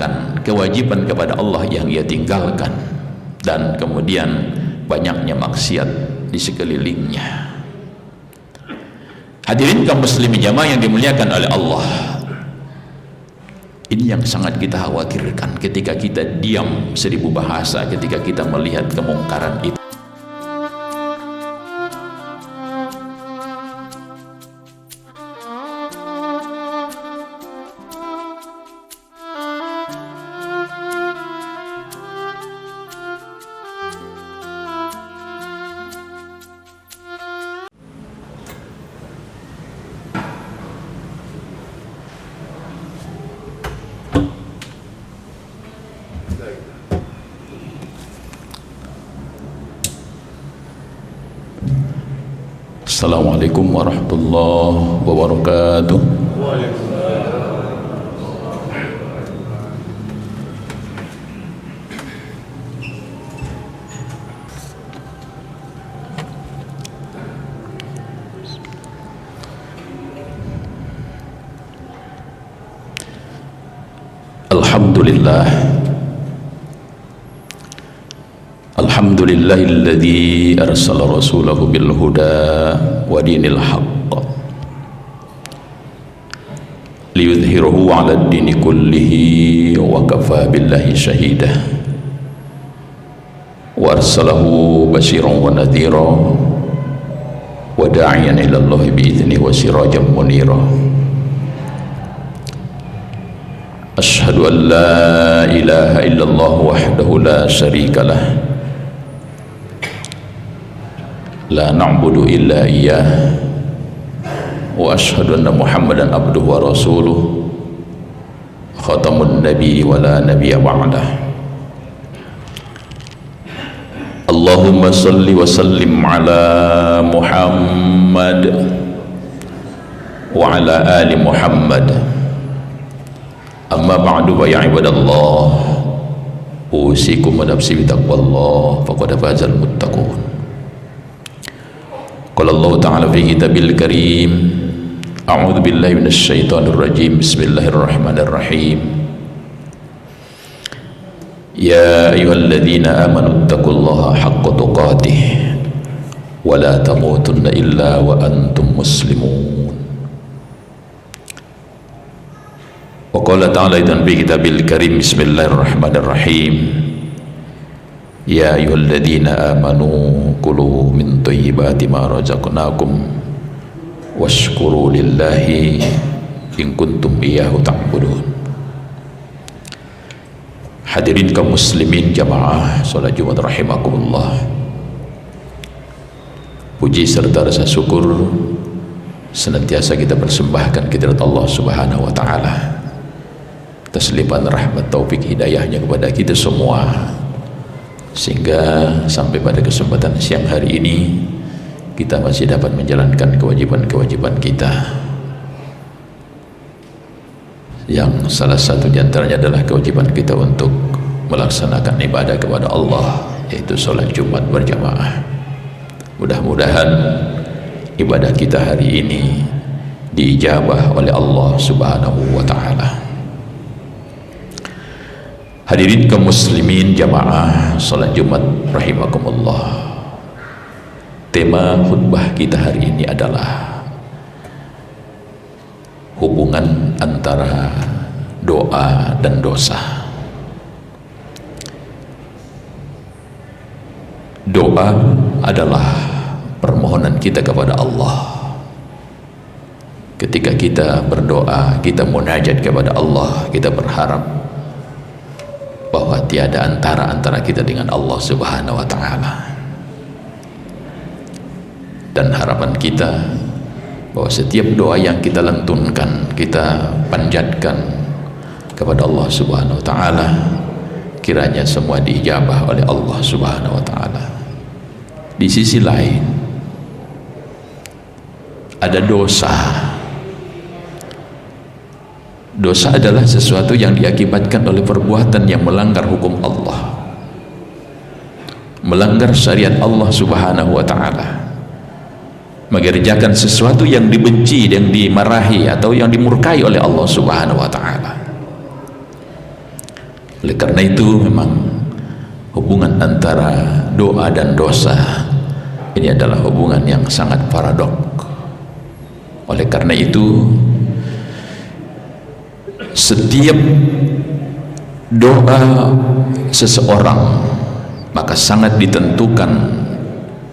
melaksanakan kewajiban kepada Allah yang ia tinggalkan, dan kemudian banyaknya maksiat di sekelilingnya. Hadirin kaum muslimin jamaah yang dimuliakan oleh Allah, ini yang sangat kita khawatirkan ketika kita diam 1000 bahasa ketika kita melihat kemungkaran itu. Assalamualaikum warahmatullahi wabarakatuh. Alhamdulillah, alhamdulillahilladzi arsala rasulahu bil huda wa dinil haqq liyudhhirahu 'ala ad-dini kullihi wa kafa billahi shahida wa arsalahu basyiran wa nadhira wa da'iyan ila Allahi bi idhnihi wa sirajan munira. Ashhadu an la ilaha illallah wahdahu la syarika lah, la na'budu illa iyyah, wa ashhadu anna Muhammadan abduhu wa rasuluh, khatamun nabi wa la nabiyya ba'dah. Allahumma salli wa sallim ala Muhammad wa ala ali Muhammad. Amma ba'du, fa ya ibadallah, usikum wa nafsi bitaqwallah, faqad fazal muttaqun. Qala Allah ta'ala fi kitabil karim, a'udzu billahi minasy syaithanir rajim, bismillahirrahmanirrahim. Ya ayyuhalladzina amanu taqullaha haqqa tuqatih wa la tamutunna illa wa antum muslimun. Wa qala ta'ala aidan fi kitabil karim, bismillahirrahmanirrahim. Ya ayyuhalladzina amanu kulu min thayyibati ma razaqnakum washkuru lillahi in kuntum iyyahu ta'budun. Hadirin kaum muslimin jamaah salat Jumat rahimakumullah, puji serta rasa syukur senantiasa kita persembahkan kehadirat Allah Subhanahu wa taala, tasliman rahmat taufik hidayahnya kepada kita semua, sehingga sampai pada kesempatan siang hari ini kita masih dapat menjalankan kewajiban-kewajiban kita, yang salah satu diantaranya adalah kewajiban kita untuk melaksanakan ibadah kepada Allah, yaitu sholat Jumat berjamaah. Mudah-mudahan ibadah kita hari ini diijabah oleh Allah Subhanahu wa ta'ala. Hadirin kaum muslimin jamaah salat Jumat rahimakumullah, tema khutbah kita hari ini adalah hubungan antara doa dan dosa. Doa adalah permohonan kita kepada Allah. Ketika kita berdoa, kita munajat kepada Allah, kita berharap bahwa tiada antara kita dengan Allah Subhanahu wa ta'ala, dan harapan kita bahwa setiap doa yang kita lantunkan, kita panjatkan kepada Allah Subhanahu wa ta'ala, kiranya semua diijabah oleh Allah Subhanahu wa ta'ala. Di sisi lain ada dosa. Dosa adalah sesuatu yang diakibatkan oleh perbuatan yang melanggar hukum Allah, melanggar syariat Allah Subhanahu wa ta'ala, mengerjakan sesuatu yang dibenci, yang dimarahi atau yang dimurkai oleh Allah Subhanahu wa ta'ala. Oleh karena itu memang hubungan antara doa dan dosa ini adalah hubungan yang sangat paradok. Oleh karena itu setiap doa seseorang maka sangat ditentukan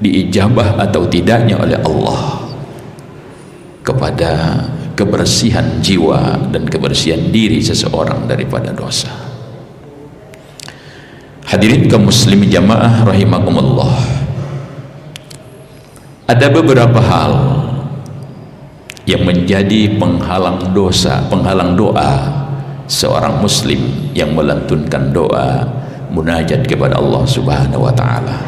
diijabah atau tidaknya oleh Allah kepada kebersihan jiwa dan kebersihan diri seseorang daripada dosa. Hadirin kaum muslimin jamaah rahimakumullah, ada beberapa hal yang menjadi penghalang dosa, penghalang doa seorang muslim yang melantunkan doa munajat kepada Allah Subhanahu wa taala.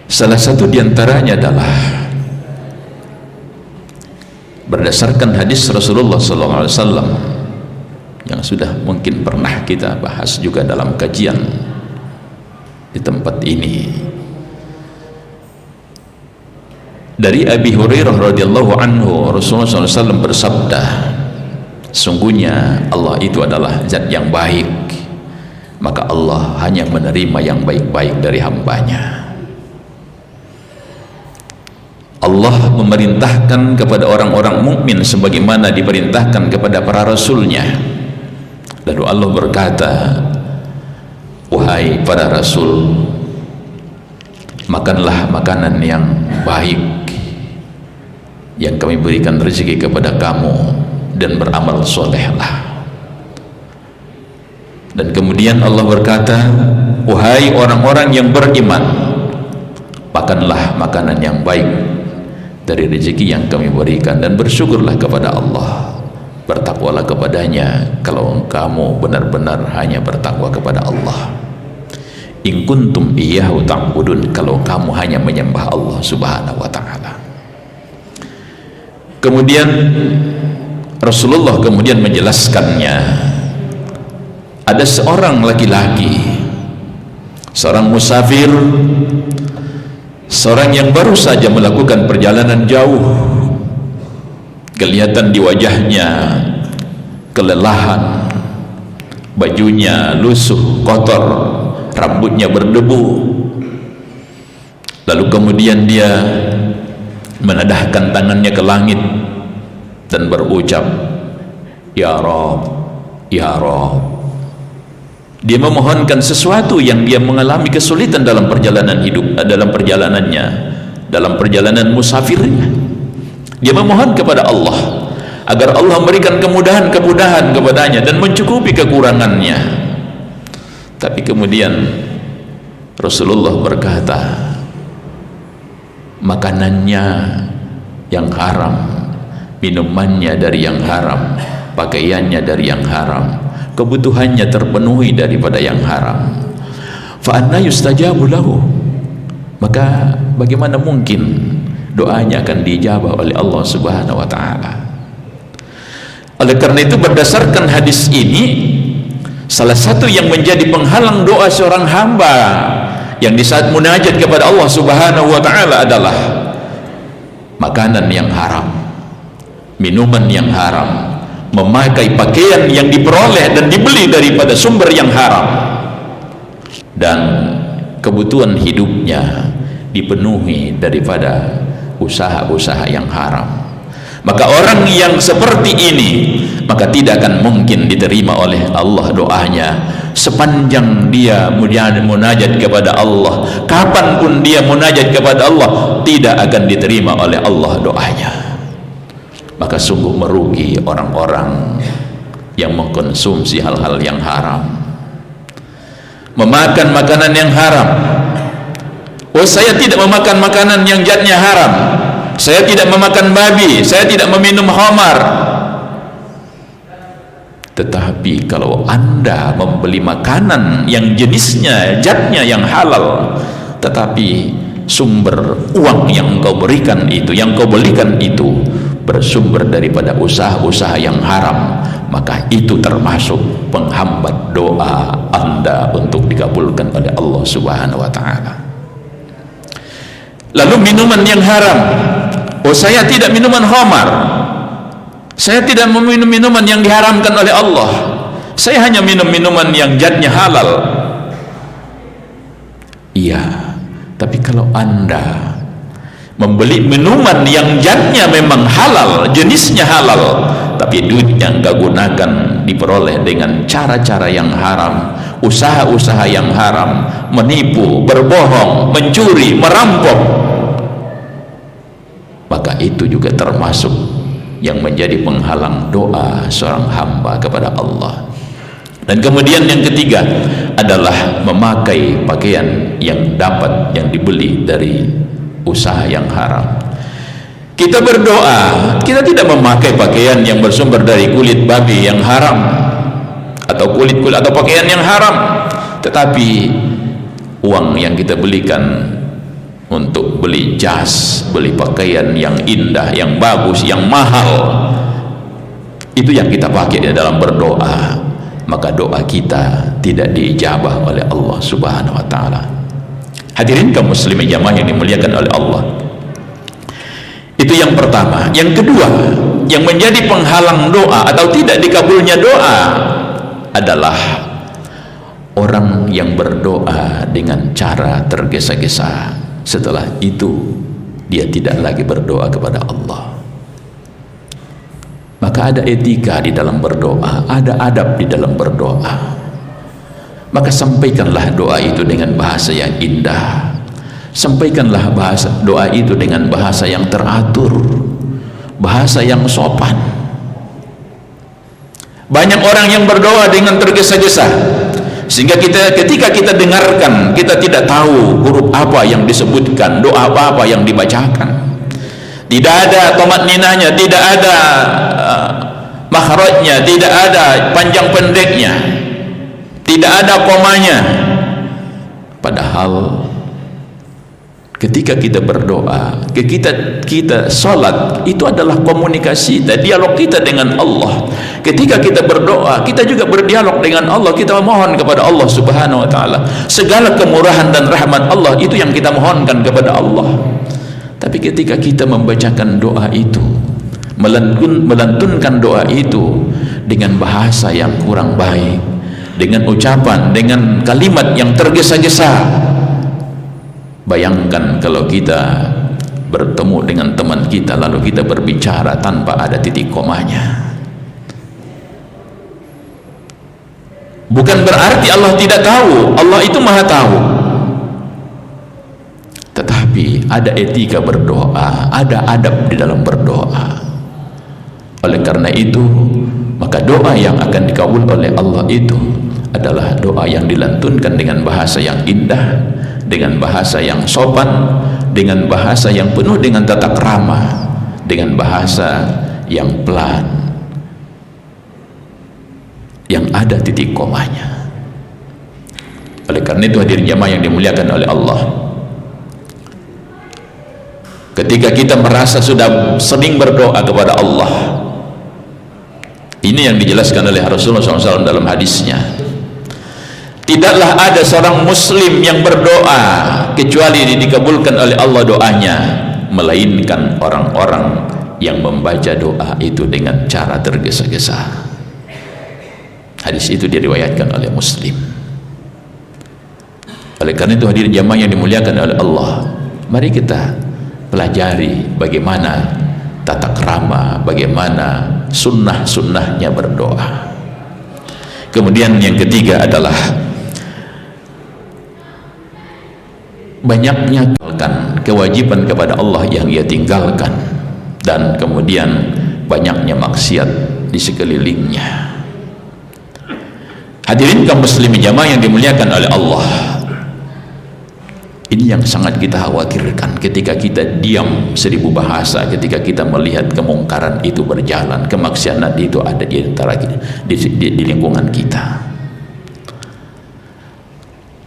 Salah satu diantaranya adalah berdasarkan hadis Rasulullah SAW yang sudah mungkin pernah kita bahas juga dalam kajian di tempat ini, dari Abi Hurairah radhiyallahu anhu, Rasulullah SAW bersabda, sungguhnya Allah itu adalah zat yang baik, maka Allah hanya menerima yang baik-baik dari hambanya. Allah memerintahkan kepada orang-orang mukmin sebagaimana diperintahkan kepada para rasulnya. Lalu Allah berkata, wahai para rasul, makanlah makanan yang baik yang kami berikan rezeki kepada kamu, dan beramal solehlah. Dan kemudian Allah berkata, wahai orang-orang yang beriman, makanlah makanan yang baik dari rezeki yang kami berikan, dan bersyukurlah kepada Allah, bertakwalah kepadanya kalau kamu benar-benar hanya bertakwa kepada Allah. In kuntum iyyahu ta'budun, kalau kamu hanya menyembah Allah Subhanahu wa ta'ala. Kemudian Rasulullah kemudian menjelaskannya, ada seorang laki-laki, seorang musafir, seorang yang baru saja melakukan perjalanan jauh, kelihatan di wajahnya kelelahan, bajunya lusuh, kotor, rambutnya berdebu. Lalu kemudian dia menadahkan tangannya ke langit dan berucap, ya Rabb, ya Rabb. Dia memohonkan sesuatu yang dia mengalami kesulitan dalam perjalanan hidup, dalam perjalanannya, dalam perjalanan musafirnya. Dia memohon kepada Allah agar Allah memberikan kemudahan-kemudahan kepadanya dan mencukupi kekurangannya. Tapi kemudian Rasulullah berkata, makanannya yang haram, minumannya dari yang haram, pakaiannya dari yang haram, kebutuhannya terpenuhi daripada yang haram. Fa anna yustajabu lahu, maka bagaimana mungkin doanya akan dijabah oleh Allah Subhanahu wa ta'ala. Oleh karena itu berdasarkan hadis ini, salah satu yang menjadi penghalang doa seorang hamba yang di saat munajat kepada Allah Subhanahu wa ta'ala adalah makanan yang haram, minuman yang haram, memakai pakaian yang diperoleh dan dibeli daripada sumber yang haram, dan kebutuhan hidupnya dipenuhi daripada usaha-usaha yang haram. Maka orang yang seperti ini maka tidak akan mungkin diterima oleh Allah doanya sepanjang dia munajat kepada Allah. Kapanpun dia munajat kepada Allah, tidak akan diterima oleh Allah doanya. Maka sungguh merugi orang-orang yang mengkonsumsi hal-hal yang haram, memakan makanan yang haram. Oh, saya tidak memakan makanan yang zatnya haram, saya tidak memakan babi, saya tidak meminum khamar. Tetapi kalau Anda membeli makanan yang jenisnya, zatnya yang halal, tetapi sumber uang yang kau berikan itu, yang kau belikan itu bersumber daripada usaha-usaha yang haram, maka itu termasuk penghambat doa Anda untuk dikabulkan oleh Allah Subhanahu wa ta'ala. Lalu minuman yang haram, oh saya tidak minuman khamar, saya tidak meminum minuman yang diharamkan oleh Allah, Saya hanya minum minuman yang zatnya halal. Iya, tapi kalau Anda membeli minuman yang zatnya memang halal, jenisnya halal, tapi duitnya enggak gunakan, diperoleh dengan cara-cara yang haram, usaha-usaha yang haram, menipu, berbohong, mencuri, merampok, maka itu juga termasuk yang menjadi penghalang doa seorang hamba kepada Allah. Dan kemudian yang ketiga adalah memakai pakaian yang dibeli dari usaha yang haram. Kita berdoa, kita tidak memakai pakaian yang bersumber dari kulit babi yang haram, atau kulit atau pakaian yang haram, tetapi uang yang kita belikan untuk beli jas, beli pakaian yang indah, yang bagus, yang mahal, itu yang kita pakai di dalam berdoa, maka doa kita tidak diijabah oleh Allah Subhanahu wa ta'ala. Hadirin kaum muslimin jamaah yang dimuliakan oleh Allah, itu yang pertama. Yang kedua, yang menjadi penghalang doa atau tidak dikabulnya doa adalah orang yang berdoa dengan cara tergesa-gesa. Setelah itu dia tidak lagi berdoa kepada Allah. Maka ada etika di dalam berdoa, ada adab di dalam berdoa. Maka sampaikanlah doa itu dengan bahasa yang indah, sampaikanlah doa itu dengan bahasa yang teratur, bahasa yang sopan. Banyak orang yang berdoa dengan tergesa-gesa, sehingga ketika kita dengarkan, kita tidak tahu huruf apa yang disebutkan, doa apa yang dibacakan. Tidak ada tomatninahnya, tidak ada makhrajnya, tidak ada panjang pendeknya, tidak ada komanya. Padahal ketika kita berdoa, kita sholat, itu adalah komunikasi kita, dialog kita dengan Allah. Ketika kita berdoa, kita juga berdialog dengan Allah, kita memohon kepada Allah Subhanahu wa ta'ala. Segala kemurahan dan rahmat Allah itu yang kita mohonkan kepada Allah. Tapi ketika kita membacakan doa itu, melantunkan doa itu dengan bahasa yang kurang baik, dengan ucapan, dengan kalimat yang tergesa-gesa, bayangkan kalau kita bertemu dengan teman kita lalu kita berbicara tanpa ada titik komanya. Bukan berarti Allah tidak tahu, Allah itu maha tahu, tetapi ada etika berdoa, ada adab di dalam berdoa. Oleh karena itu, maka doa yang akan dikabul oleh Allah itu adalah doa yang dilantunkan dengan bahasa yang indah, dengan bahasa yang sopan, dengan bahasa yang penuh dengan tata krama, dengan bahasa yang pelan, yang ada titik komanya. Oleh karena itu hadirin jamaah yang dimuliakan oleh Allah, ketika kita merasa sudah sering berdoa kepada Allah, ini yang dijelaskan oleh Rasulullah SAW dalam hadisnya, tidaklah ada seorang muslim yang berdoa kecuali dikabulkan oleh Allah doanya, melainkan orang-orang yang membaca doa itu dengan cara tergesa-gesa. Hadis itu diriwayatkan oleh Muslim. Oleh karena itu hadirin jamaah yang dimuliakan oleh Allah, mari kita pelajari bagaimana tata krama, bagaimana sunnah-sunnahnya berdoa. Kemudian yang ketiga adalah banyaknya kewajiban kepada Allah yang ia tinggalkan, dan kemudian banyaknya maksiat di sekelilingnya. Hadirin kaum muslimin jamaah yang dimuliakan oleh Allah, ini yang sangat kita khawatirkan ketika kita diam 1000 bahasa, ketika kita melihat kemungkaran itu berjalan, kemaksiatan itu ada di antara kita, di lingkungan kita.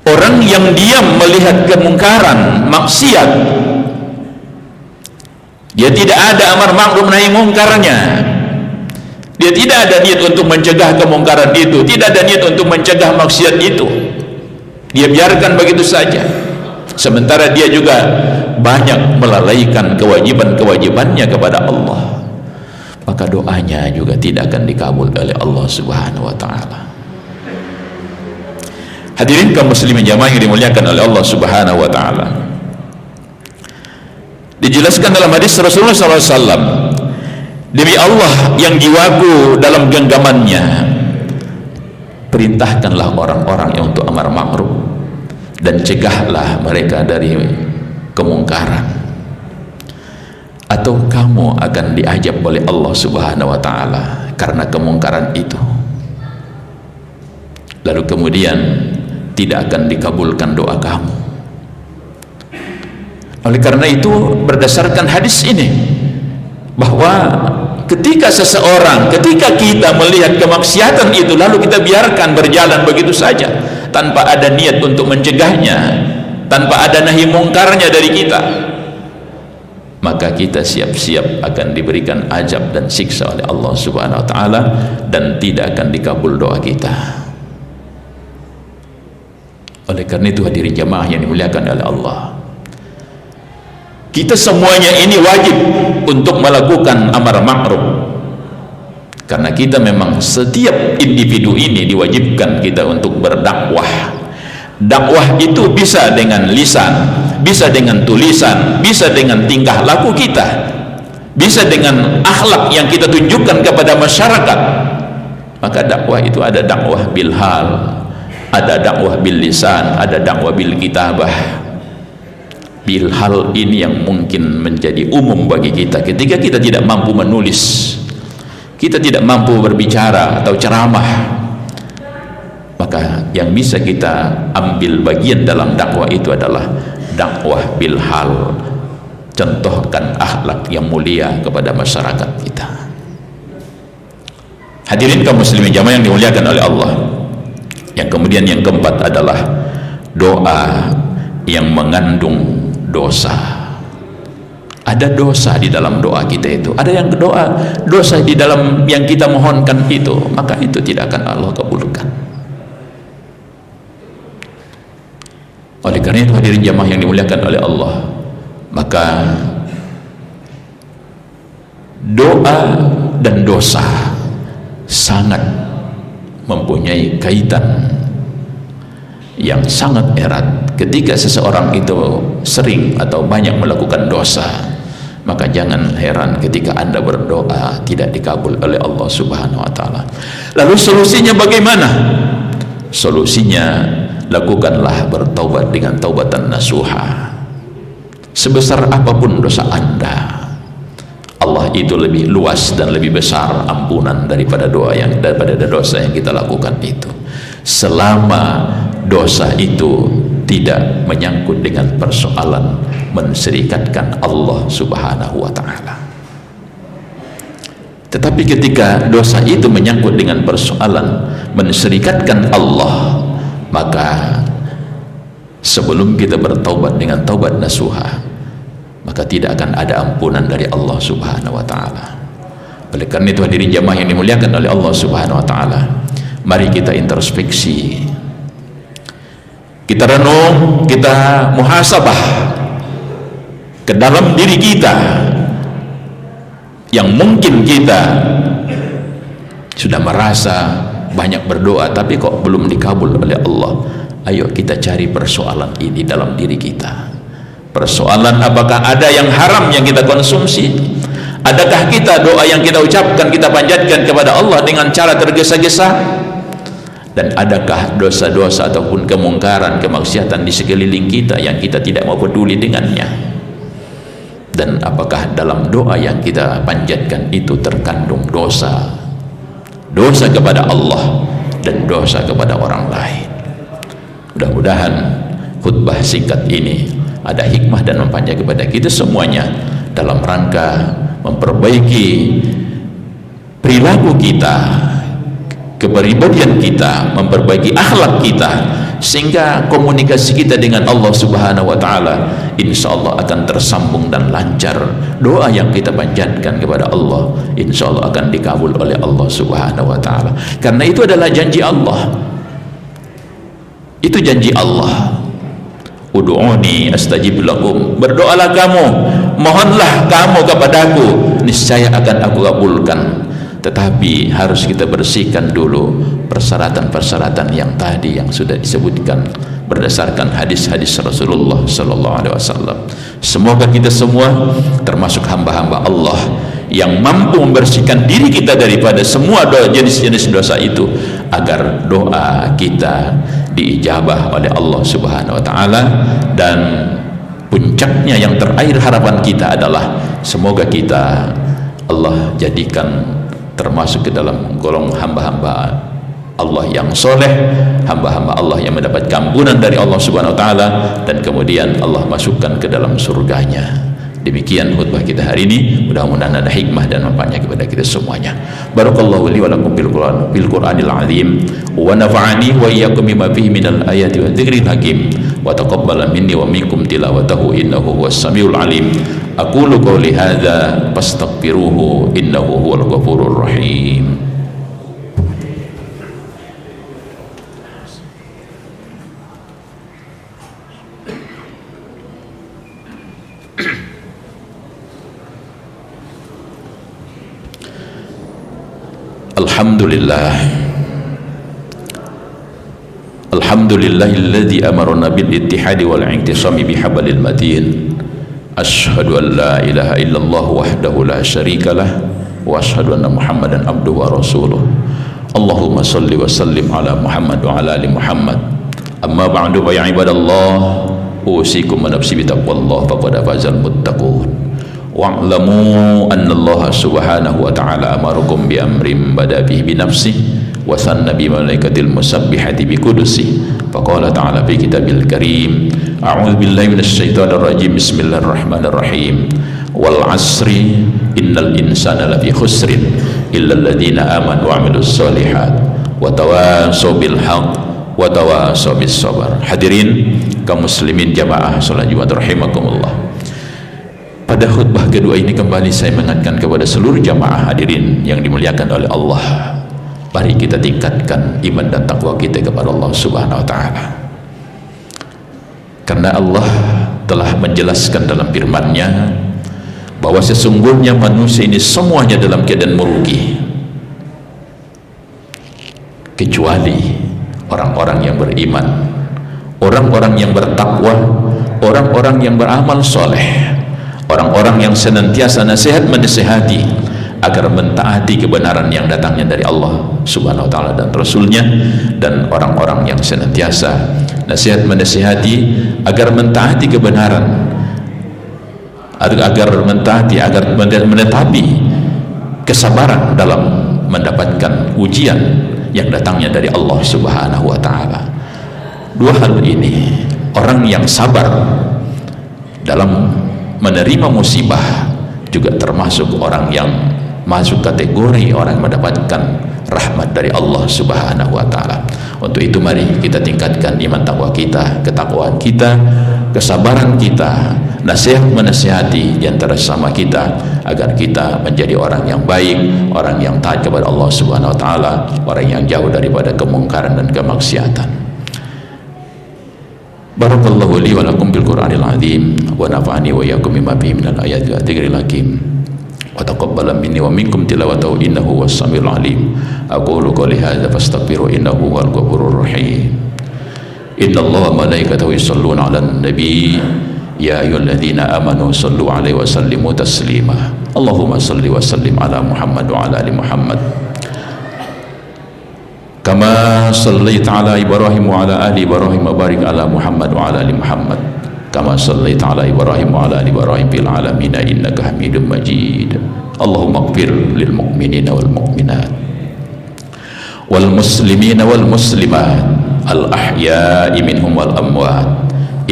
Orang yang diam melihat kemungkaran, maksiat, dia tidak ada amar ma'ruf nahi mungkarnya, dia tidak ada niat untuk mencegah kemungkaran itu, tidak ada niat untuk mencegah maksiat itu, dia biarkan begitu saja. Sementara dia juga banyak melalaikan kewajiban-kewajibannya kepada Allah, maka doanya juga tidak akan dikabul oleh Allah Subhanahu wa ta'ala. Hadirin kaum muslimin jamaah yang dimuliakan oleh Allah Subhanahu wa taala. Dijelaskan dalam hadis Rasulullah SAW, demi Allah yang jiwaku dalam genggamannya, perintahkanlah orang-orang yang untuk amar ma'ruf dan cegahlah mereka dari kemungkaran, atau kamu akan diajab oleh Allah Subhanahu wa taala karena kemungkaran itu, lalu kemudian tidak akan dikabulkan doa kamu. Oleh karena itu, berdasarkan hadis ini, bahwa ketika kita melihat kemaksiatan itu lalu kita biarkan berjalan begitu saja tanpa ada niat untuk mencegahnya, tanpa ada nahi mungkarnya dari kita, maka kita siap-siap akan diberikan azab dan siksa oleh Allah Subhanahu wa taala, dan tidak akan dikabul doa kita. Oleh karena itu, hadirin jamaah yang dimuliakan oleh Allah, kita semuanya ini wajib untuk melakukan amar ma'ruf, karena kita memang setiap individu ini diwajibkan kita untuk berdakwah. Dakwah itu bisa dengan lisan, bisa dengan tulisan, bisa dengan tingkah laku kita, bisa dengan akhlak yang kita tunjukkan kepada masyarakat. Maka dakwah itu ada dakwah bil hal, ada dakwah bil lisan, ada dakwah bil kitabah. Bil hal ini yang mungkin menjadi umum bagi kita ketika kita tidak mampu menulis, kita tidak mampu berbicara atau ceramah, maka yang bisa kita ambil bagian dalam dakwah itu adalah dakwah bil hal, contohkan akhlak yang mulia kepada masyarakat kita. Hadirin kaum muslimin jamaah yang dimuliakan oleh Allah, yang kemudian yang keempat adalah doa yang mengandung dosa. Ada dosa di dalam doa kita itu, ada yang dosa di dalam yang kita mohonkan itu, maka itu tidak akan Allah kabulkan. Oleh karena itu, hadirin jamaah yang dimuliakan oleh Allah, maka doa dan dosa sangat mempunyai kaitan yang sangat erat. Ketika seseorang itu sering atau banyak melakukan dosa, maka jangan heran ketika Anda berdoa tidak dikabul oleh Allah Subhanahu wa taala. Lalu solusinya bagaimana? Solusinya, lakukanlah bertaubat dengan taubatan nasuha. Sebesar apapun dosa Anda, Allah itu lebih luas dan lebih besar ampunan daripada dosa yang kita lakukan itu, selama dosa itu tidak menyangkut dengan persoalan menserikatkan Allah Subhanahu wa taala. Tetapi ketika dosa itu menyangkut dengan persoalan menserikatkan Allah, maka sebelum kita bertaubat dengan taubat nasuha, maka tidak akan ada ampunan dari Allah Subhanahu wa taala. Oleh karena itu, hadirin jamaah yang dimuliakan oleh Allah Subhanahu wa taala, mari kita introspeksi, kita renung, kita muhasabah ke dalam diri kita yang mungkin kita sudah merasa banyak berdoa tapi kok belum dikabul oleh Allah. Ayo kita cari persoalan ini dalam diri kita. Persoalan apakah ada yang haram yang kita konsumsi? Adakah kita doa yang kita ucapkan, kita panjatkan kepada Allah dengan cara tergesa-gesa? Dan adakah dosa-dosa ataupun kemungkaran, kemaksiatan di sekeliling kita yang kita tidak mau peduli dengannya? Dan apakah dalam doa yang kita panjatkan itu terkandung dosa kepada Allah dan dosa kepada orang lain? Mudah-mudahan khutbah singkat ini ada hikmah dan manfaatnya kepada kita semuanya dalam rangka memperbaiki perilaku kita, kepribadian kita, memperbaiki akhlak kita, sehingga komunikasi kita dengan Allah Subhanahu wa taala insyaallah akan tersambung dan lancar. Doa yang kita panjatkan kepada Allah insyaallah akan dikabul oleh Allah Subhanahu wa taala, karena itu adalah janji Allah. Itu janji Allah. Ud'uni astajib lakum, berdoalah kamu, mohonlah kamu kepadaku, niscaya akan aku kabulkan. Tetapi harus kita bersihkan dulu persyaratan-persyaratan yang tadi yang sudah disebutkan berdasarkan hadis-hadis Rasulullah sallallahu alaihi wasallam. Semoga kita semua termasuk hamba-hamba Allah yang mampu membersihkan diri kita daripada semua jenis-jenis dosa itu, agar doa kita diijabah oleh Allah Subhanahu wa taala. Dan puncaknya yang terakhir harapan kita adalah semoga kita Allah jadikan termasuk ke dalam golongan hamba-hamba Allah yang soleh, hamba-hamba Allah yang mendapat ampunan dari Allah Subhanahu wa taala, dan kemudian Allah masukkan ke dalam surganya. Demikian khutbah kita hari ini, mudah-mudahan ada hikmah dan manfaatnya kepada kita semuanya. Barakallahu li wa lakum bil Qur'anil azim wa nafa'ani wa iyyakum bima fihi minal ayati wa dzikril hakim wa taqabbala minni wa minkum tilawatahu innahu huwas samiul alim. Aqulu qawli hadza fastaghfiruhu innahu huwal ghafurur rahim. Alhamdulillahilladzi amarna bil ittihadi wal i'tisami bihablil matin. Asyhadu an la ilaha illallah wahdahu la syarikalah wa asyhadu anna Muhammadan abduhu wa rasuluh. Allahumma salli wa sallim ala Muhammad wa ala ali Muhammad. Amma ba'du fa ya ibadallah, usikum wa nafsi bi taqwallah faqad fazal muttaqun. Wa'lamu anna Allah subhanahu wa ta'ala amarukum bi amrin bada bihi bi nafsihi wa sanna bi malaikatil musabbihati bi qudusi. Faqala ta'ala fi kitabil karim, a'udzu billahi minasy syaithanir rajim, bismillahirrahmanirrahim, wal 'asri innal insana lafi khusrin illa alladziina amanu wa 'amilus shalihat wa tawassaw bil haqq wa tawassaw bis sabr. Hadirin kaum muslimin jamaah salat Jumat rahimakumullah. Pada khutbah kedua ini kembali saya mengingatkan kepada seluruh jamaah hadirin yang dimuliakan oleh Allah, mari kita tingkatkan iman dan takwa kita kepada Allah Subhanahu wa taala. Karena Allah telah menjelaskan dalam firman-Nya bahwa sesungguhnya manusia ini semuanya dalam keadaan merugi, kecuali orang-orang yang beriman, orang-orang yang bertakwa, orang-orang yang beramal soleh, orang-orang yang senantiasa nasihat menasihati agar mentaati kebenaran yang datangnya dari Allah Subhanahu wa taala dan Rasulnya, dan orang-orang yang senantiasa nasihat menasihati agar mentaati kebenaran, agar menetapi kesabaran dalam mendapatkan ujian yang datangnya dari Allah Subhanahu wa taala. Dua hal ini, orang yang sabar dalam menerima musibah juga termasuk orang yang masuk kategori orang yang mendapatkan rahmat dari Allah Subhanahu wa taala. Untuk itu mari kita tingkatkan iman takwa kita, ketakwaan kita, kesabaran kita, nasihat menasihati di antara sesama kita agar kita menjadi orang yang baik, orang yang taat kepada Allah Subhanahu wa taala, orang yang jauh daripada kemungkaran dan kemaksiatan. Barakallahu li wa lakum bil Qur'anil azim wa nafa'ani wa iyyakum bima fihi minal ayati wa dzikril hakim wa taqabbala minni wa minkum tilawatahu innahu huwas samiul alim. Aqulu qawli hadza fastaghfiru innahu huwal ghafurur rahim. Innallaha wa malaikatahu yusholluna 'alan nabi ya ayyuhalladzina amanu shallu 'alaihi wa sallimu taslima. Allahumma shalli wa sallim ala Muhammad wa ala ali Muhammad kama sallaita ala Ibrahim wa ala ali Ibrahim wa barik ala Muhammad wa ala ali Muhammad kama sallaita ala Ibrahim wa ala ali Ibrahim fil alamin innaka Hamidum Majid. Allahumma ighfir lil mu'minina wal mu'minat wal muslimina wal muslimat al ahya'i minhum wal amwat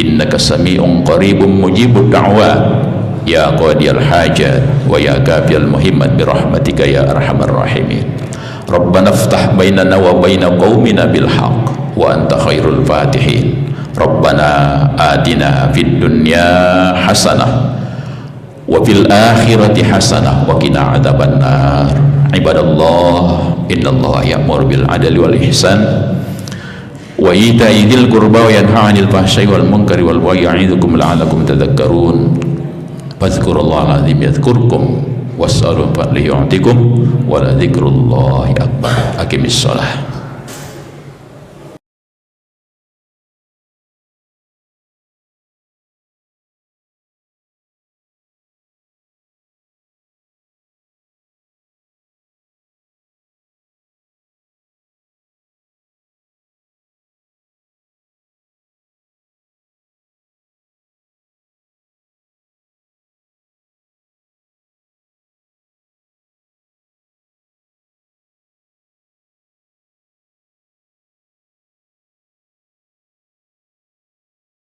innaka sami'un qaribun mujibud da'wat ya qadiyal hajat wa ya kafiyal muhimmat bi rahmatika ya arhamar rahimin. Rabbana iftah bainana wa baina qaumina bil haqq wa anta khairul fatihin. Rabbana atina fid dunya hasanah wa fil akhirati hasanah wa qina adzabannar. Ibadallah, innallaha ya'muru bil adli wal ihsan wa ita'i dzil qurba wa yanha 'anil fahsya'i wal munkari wal baghi ya'idzukum la'allakum tadhakkarun. Fadhkurullaha al-'azim yadhkurkum was'alu fadlihi yu'tikum wa la dzikrullahi akbar. Aqimis shalah.